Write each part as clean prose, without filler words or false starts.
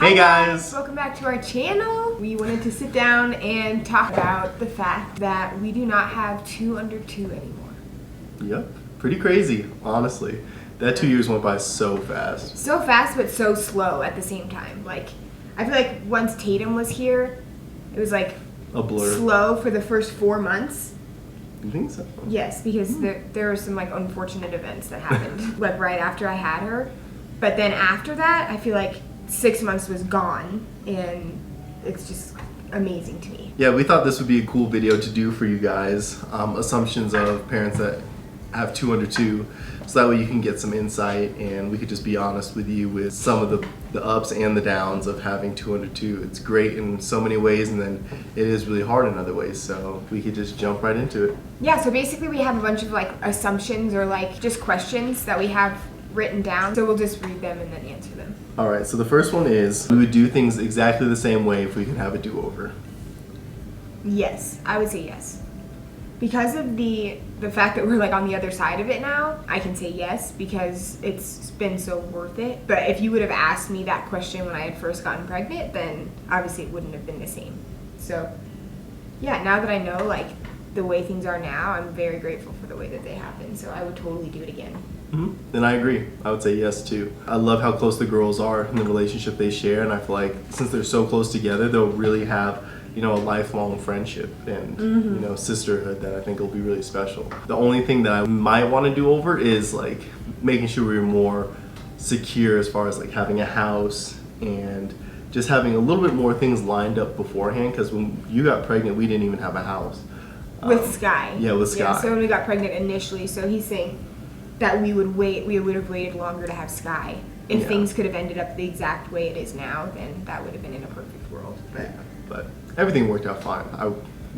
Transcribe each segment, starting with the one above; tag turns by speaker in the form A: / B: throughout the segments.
A: Hey guys!
B: Welcome back to our channel. We wanted to sit down and talk about the fact that we do not have 2 under 2 anymore.
A: Yep, pretty crazy, honestly. That 2 years went by so fast.
B: So fast, but so slow at the same time. Like, I feel like once Tatum was here, it was like
A: A blur.
B: slow for the first 4 months.
A: You think so?
B: Yes, because there were some like unfortunate events that happened like right after I had her. But then after that, I feel like 6 months was gone, and it's just amazing to me.
A: Yeah, we thought this would be a cool video to do for you guys. Assumptions of parents that have 2 under 2, so that way you can get some insight and we could just be honest with you with some of the ups and the downs of having 2 under 2. It's great in so many ways, and then it is really hard in other ways, so we could just jump right into it.
B: Yeah, so basically we have a bunch of like assumptions or like just questions that we have written down, so we'll just read them and then answer them.
A: Alright, so the first one is, we would do things exactly the same way if we could have a do-over.
B: Yes, I would say yes. Because of the fact that we're like on the other side of it now, I can say yes because it's been so worth it. But if you would have asked me that question when I had first gotten pregnant, then obviously it wouldn't have been the same. So yeah, now that I know like the way things are now, I'm very grateful for the way that they happen. So I would totally do it again.
A: Then I agree. I would say yes too. I love how close the girls are in the relationship they share, and I feel like since they're so close together, they'll really have, you know, a lifelong friendship and you know, sisterhood that I think will be really special. The only thing that I might want to do over is like making sure we're more secure as far as like having a house and just having a little bit more things lined up beforehand, because when you got pregnant, we didn't even have a house.
B: With Sky.
A: Yeah, with Sky.
B: Yeah, so when we got pregnant initially, so he's saying that we would have waited longer to have Sky. If things could have ended up the exact way it is now, then that would have been in a perfect world.
A: But everything worked out fine. I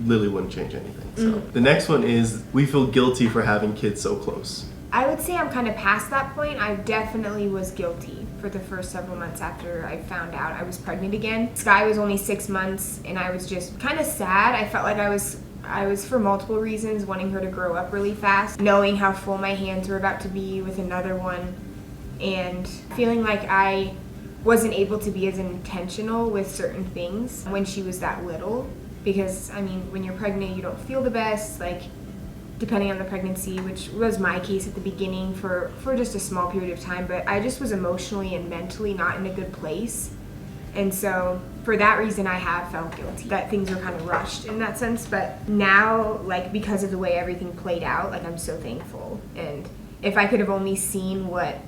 A: literally wouldn't change anything. So the next one is, we feel guilty for having kids so close.
B: I would say I'm kind of past that point. I definitely was guilty for the first several months after I found out I was pregnant again. Sky was only 6 months, and I was just kind of sad. I felt like I was for multiple reasons wanting her to grow up really fast, knowing how full my hands were about to be with another one, and feeling like I wasn't able to be as intentional with certain things when she was that little. Because I mean, when you're pregnant, you don't feel the best, like depending on the pregnancy, which was my case at the beginning for just a small period of time, but I just was emotionally and mentally not in a good place. And so for that reason, I have felt guilty that things were kind of rushed in that sense. But now, like, because of the way everything played out, like, I'm so thankful. And if I could have only seen what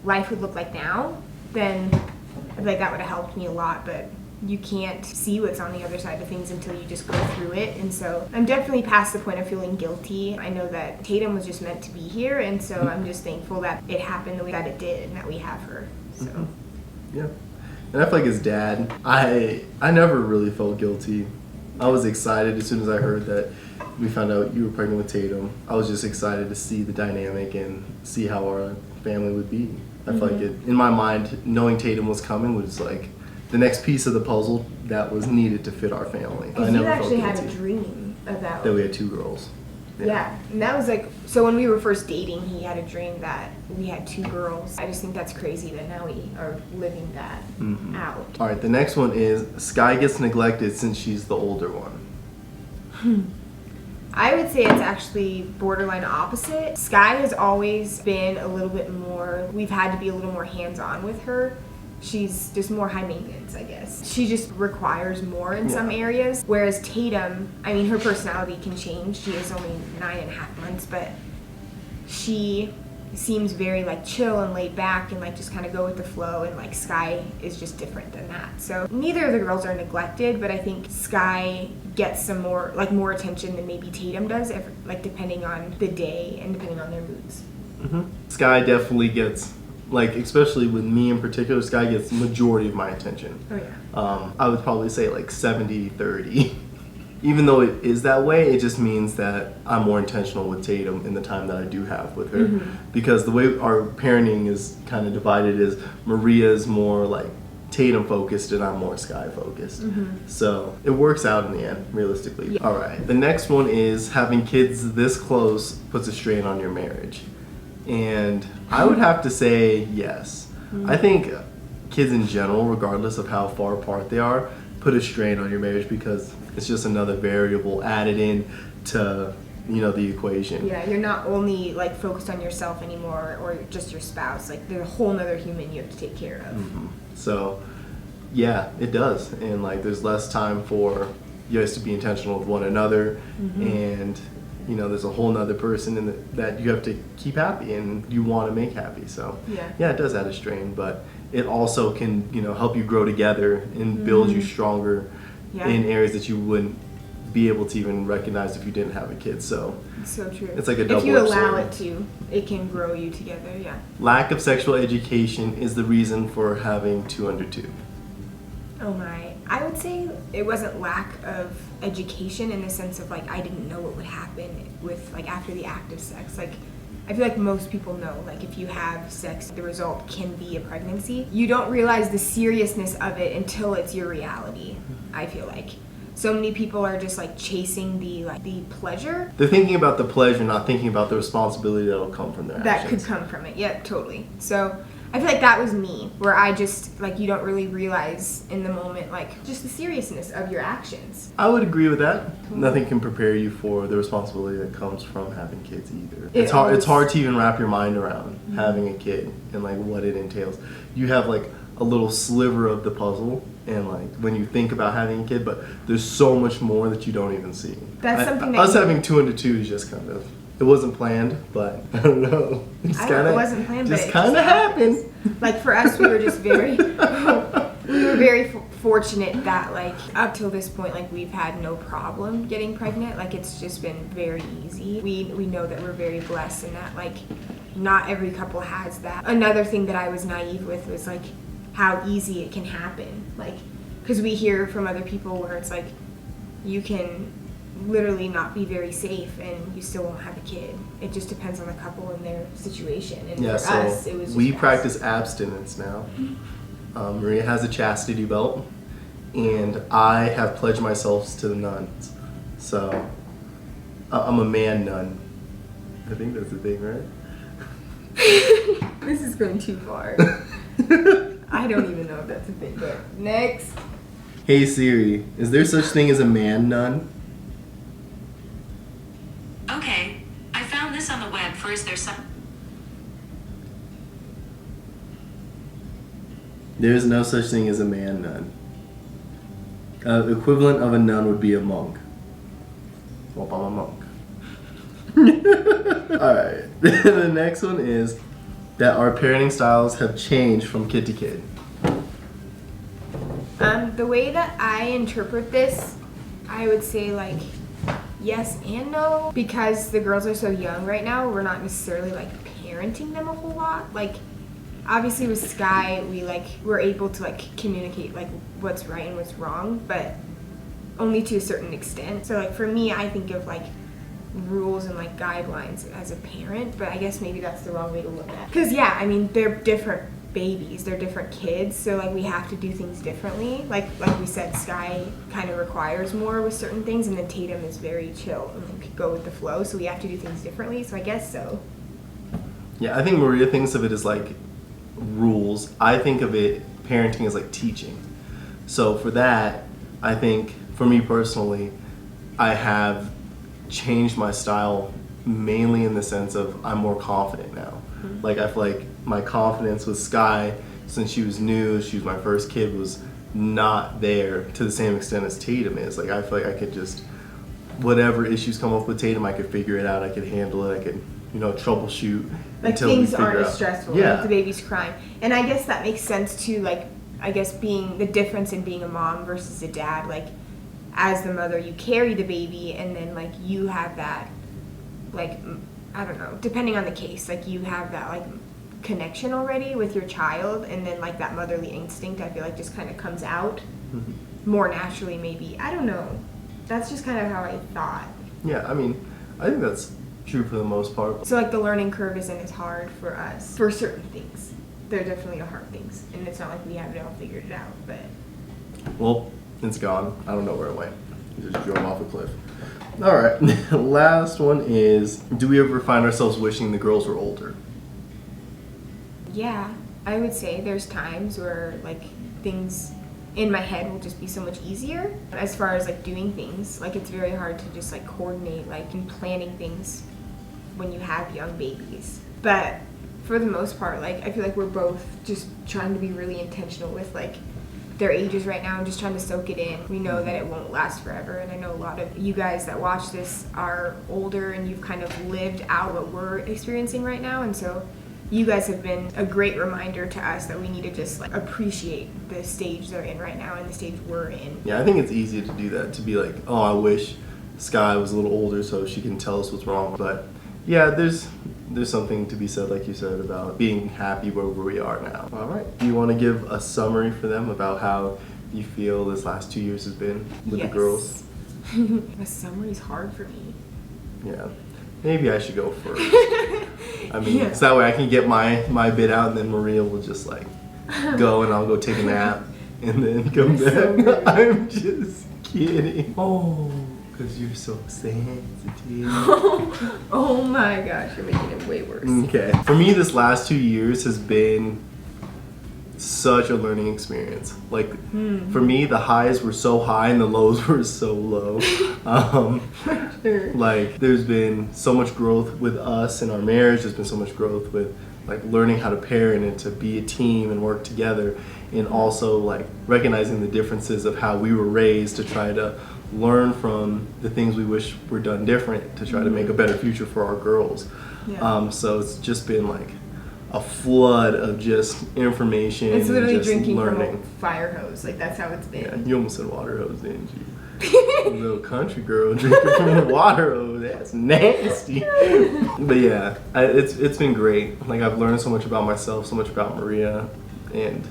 B: life would look like now, then I feel like that would have helped me a lot. But you can't see what's on the other side of things until you just go through it. And so I'm definitely past the point of feeling guilty. I know that Tatum was just meant to be here, and so I'm just thankful that it happened the way that it did and that we have her. So
A: Yeah. And I feel like as dad, I never really felt guilty. I was excited as soon as I heard that we found out you were pregnant with Tatum. I was just excited to see the dynamic and see how our family would be. I feel like in my mind, knowing Tatum was coming was like the next piece of the puzzle that was needed to fit our family. I
B: you
A: never
B: actually
A: felt
B: had a
A: guilty
B: dream about
A: that we had 2 girls.
B: Yeah, and that was like, so when we were first dating, he had a dream that we had 2 girls. I just think that's crazy that now we are living that out.
A: All right, the next one is, Sky gets neglected since she's the older one.
B: I would say it's actually borderline opposite. Sky has always been a little bit more, we've had to be a little more hands-on with her. She's just more high maintenance, I guess. She just requires more in some areas. Whereas Tatum, I mean, her personality can change. She is only 9.5 months, but she seems very like chill and laid back and like just kind of go with the flow, and like Sky is just different than that. So neither of the girls are neglected, but I think Sky gets some more attention than maybe Tatum does, like depending on the day and depending on their moods.
A: Sky definitely gets, like, especially with me in particular, Sky gets the majority of my attention.
B: Oh yeah.
A: I would probably say like 70-30. Even though it is that way, it just means that I'm more intentional with Tatum in the time that I do have with her. Because the way our parenting is kind of divided is Maria's more like Tatum focused and I'm more Sky focused. So it works out in the end, realistically.
B: Yeah.
A: All right, the next one is, having kids this close puts a strain on your marriage. And I would have to say yes. I think kids in general, regardless of how far apart they are, put a strain on your marriage because it's just another variable added in to, you know, the equation.
B: Yeah, you're not only like focused on yourself anymore or just your spouse. Like there's a whole nother human you have to take care of.
A: So, yeah, it does. And like there's less time for you guys to be intentional with one another, and you know, there's a whole nother person that you have to keep happy and you want to make happy. So yeah, it does add a strain, but it also can, you know, help you grow together and build you stronger in areas that you wouldn't be able to even recognize if you didn't have a kid. So
B: so true.
A: It's like a double-edged
B: If you allow
A: sword.
B: it to, it can grow you together. Yeah.
A: Lack of sexual education is the reason for having 2 under 2.
B: Oh my. I would say it wasn't lack of education in the sense of like I didn't know what would happen with like after the act of sex. Like I feel like most people know like if you have sex the result can be a pregnancy. You don't realize the seriousness of it until it's your reality. I feel like so many people are just like chasing the pleasure
A: They're thinking about the pleasure, not thinking about the responsibility that'll come from their
B: that
A: actions.
B: could come from it. Yeah, totally. So I feel like that was me, where I just, like, you don't really realize in the moment, like, just the seriousness of your actions.
A: I would agree with that. Nothing can prepare you for the responsibility that comes from having kids either. It's hard to even wrap your mind around having a kid and like what it entails. You have like a little sliver of the puzzle and like when you think about having a kid, but there's so much more that you don't even see.
B: That's something that
A: us having 2 under 2 is just kind of, it wasn't planned, but I don't know. It
B: wasn't planned, but
A: just
B: it
A: kind of happened.
B: Like for us, we were just very, we were very fortunate that like up till this point, like we've had no problem getting pregnant. Like it's just been very easy. We know that we're very blessed and that like not every couple has that. Another thing that I was naive with was like how easy it can happen. Like, because we hear from other people where it's like you can literally not be very safe and you still won't have a kid. It just depends on the couple and their situation. And
A: Yeah,
B: for
A: so
B: us, it was just
A: we
B: us.
A: practice abstinence now. Maria has a chastity belt, and I have pledged myself to the nuns. So I'm a man nun. I think that's the thing, right?
B: This is going too far. I don't even know if that's a thing, but next.
A: Hey Siri, is there such thing as a man nun?
C: Okay, I found this on the web. First, there's some.
A: There is no such thing as a man nun. The equivalent of a nun would be a monk. Well, I'm a monk. Alright, the next one is that our parenting styles have changed from kid to kid.
B: The way that I interpret this, I would say like yes and no, because the girls are so young right now. We're not necessarily like parenting them a whole lot. Like obviously with Sky, we're able to like communicate like what's right and what's wrong, but only to a certain extent. So like for me, I think of like rules and like guidelines as a parent, but I guess maybe that's the wrong way to look at it. Because yeah, I mean they're different babies, they're different kids, so like we have to do things differently. Like we said, Sky kind of requires more with certain things, and then Tatum is very chill and like go with the flow, so we have to do things differently. So I guess so.
A: Yeah, I think Maria thinks of it as like rules. I think of it parenting as like teaching. So for that, I think for me personally, I have changed my style mainly in the sense of I'm more confident now. Like I feel like my confidence with Sky, since she was new, she was my first kid, was not there to the same extent as Tatum is. Like I feel like I could just, whatever issues come up with Tatum, I could figure it out, I could handle it, I could, you know, troubleshoot
B: Like
A: until we
B: things
A: figure
B: aren't
A: out.
B: as stressful.
A: Yeah.
B: Like the baby's crying, and I guess that makes sense too. Like I guess being the difference in being a mom versus a dad. Like as the mother, you carry the baby, and then like you have that, like I don't know, depending on the case, like you have that like connection already with your child, and then like that motherly instinct, I feel like just kind of comes out more naturally. Maybe I don't know. That's just kind of how I thought.
A: Yeah, I mean, I think that's true for the most part.
B: So like the learning curve isn't as hard for us for certain things. There definitely are hard things, and it's not like we have it all figured out. But
A: Well, it's gone. I don't know where it went. It just drove off a cliff. All right, last one is, do we ever find ourselves wishing the girls were older?
B: yeah, I would say there's times where like things in my head will just be so much easier as far as like doing things. Like it's very hard to just like coordinate like and planning things when you have young babies. But for the most part, like I feel like we're both just trying to be really intentional with like their ages right now and just trying to soak it in. We know that it won't last forever, and I know a lot of you guys that watch this are older and you've kind of lived out what we're experiencing right now, and so you guys have been a great reminder to us that we need to just like appreciate the stage they're in right now and the stage we're in.
A: Yeah, I think it's easy to do that, to be like, oh, I wish Sky was a little older so she can tell us what's wrong. But yeah, there's something to be said, like you said, about being happy where we are now. All right. Do you want to give a summary for them about how you feel this last 2 years has been with the girls?
B: A summary is hard for me.
A: Yeah. Maybe I should go first. I mean, because that way I can get my bit out, and then Maria will just like go, and I'll go take a nap, and then come back.
B: So
A: I'm just kidding. Oh, because you're so sensitive.
B: Oh my gosh, you're making it way worse.
A: Okay. For me, this last 2 years has been such a learning experience. Like, for me, the highs were so high and the lows were so low.
B: Sure.
A: Like, there's been so much growth with us in our marriage. There's been so much growth with like learning how to parent and to be a team and work together, and also like recognizing the differences of how we were raised to try to learn from the things we wish were done different to try to make a better future for our girls.
B: Yeah.
A: So it's just been like a flood of just information.
B: It's literally
A: and just
B: drinking
A: learning.
B: from a fire hose. Like that's how it's been.
A: Yeah, you almost said water hose, didn't you? Little country girl drinking from a water hose. That's nasty. But yeah, it's been great. Like I've learned so much about myself, so much about Maria, and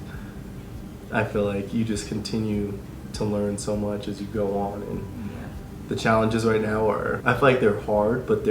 A: I feel like you just continue to learn so much as you go on. And the challenges right now are, I feel like they're hard, but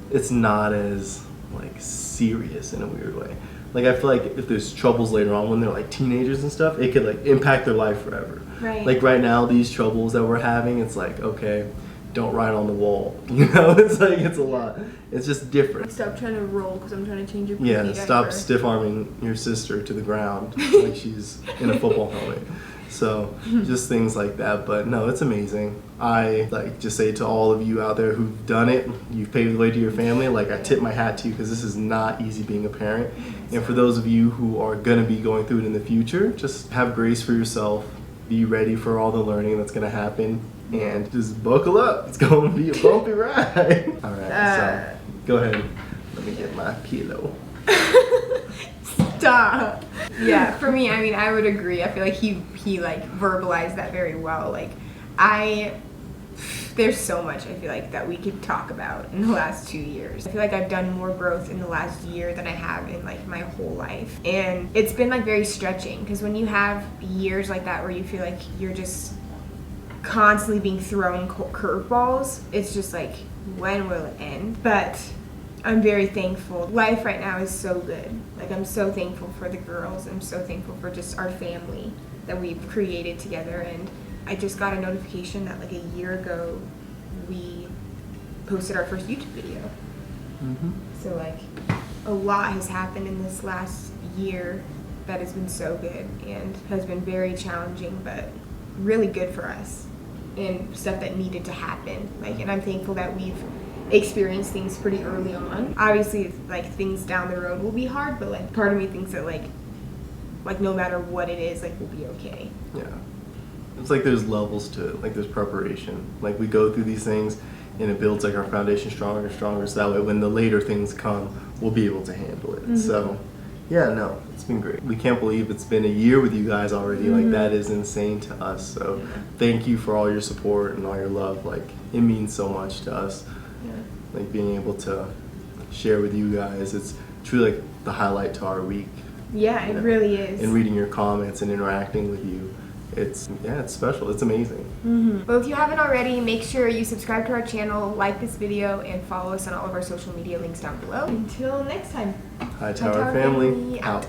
A: it's not as like serious in a weird way. Like I feel like if there's troubles later on when they're like teenagers and stuff, it could like impact their life forever.
B: Right.
A: Like right now, these troubles that we're having, it's like, okay, don't ride on the wall. You know, it's like, it's a lot. It's just different.
B: Stop trying to roll because I'm trying to change your
A: Yeah,
B: poopy
A: stop
B: diaper.
A: stiff arming your sister to the ground like she's in a football helmet. So just things like that. But no, it's amazing. I like just say to all of you out there who've done it, you've paved the way to your family, like I tip my hat to you because this is not easy being a parent. And for those of you who are going to be going through it in the future, just have grace for yourself. Be ready for all the learning that's going to happen. And just buckle up. It's going to be a bumpy ride. All right, so go ahead. Let me get my pillow.
B: Stop. Yeah, for me, I mean, I would agree. I feel like he like verbalized that very well. Like, there's so much I feel like that we could talk about in the last 2 years. I feel like I've done more growth in the last year than I have in like my whole life. And it's been like very stretching because when you have years like that where you feel like you're just constantly being thrown curveballs, it's just like, when will it end? But I'm very thankful. Life right now is so good. Like I'm so thankful for the girls. I'm so thankful for just our family that we've created together. And I just got a notification that like a year ago we posted our first YouTube video. So like a lot has happened in this last year that has been so good and has been very challenging but really good for us and stuff that needed to happen. Like, and I'm thankful that we've experienced things pretty early on. Obviously like things down the road will be hard, but like part of me thinks that like no matter what it is, like we'll be okay.
A: Yeah. It's like there's levels to it, like there's preparation. Like we go through these things and it builds like our foundation stronger and stronger, so that way when the later things come, we'll be able to handle it. So yeah, no, it's been great. We can't believe it's been a year with you guys already. Like that is insane to us. So thank you for all your support and all your love. Like it means so much to us. Like being able to share with you guys, it's truly like the highlight to our week.
B: Yeah, it really is.
A: And reading your comments and interacting with you, it's special. It's amazing.
B: Well, if you haven't already, make sure you subscribe to our channel, like this video, and follow us on all of our social media links down below. Until next time.
A: Hightower family, out.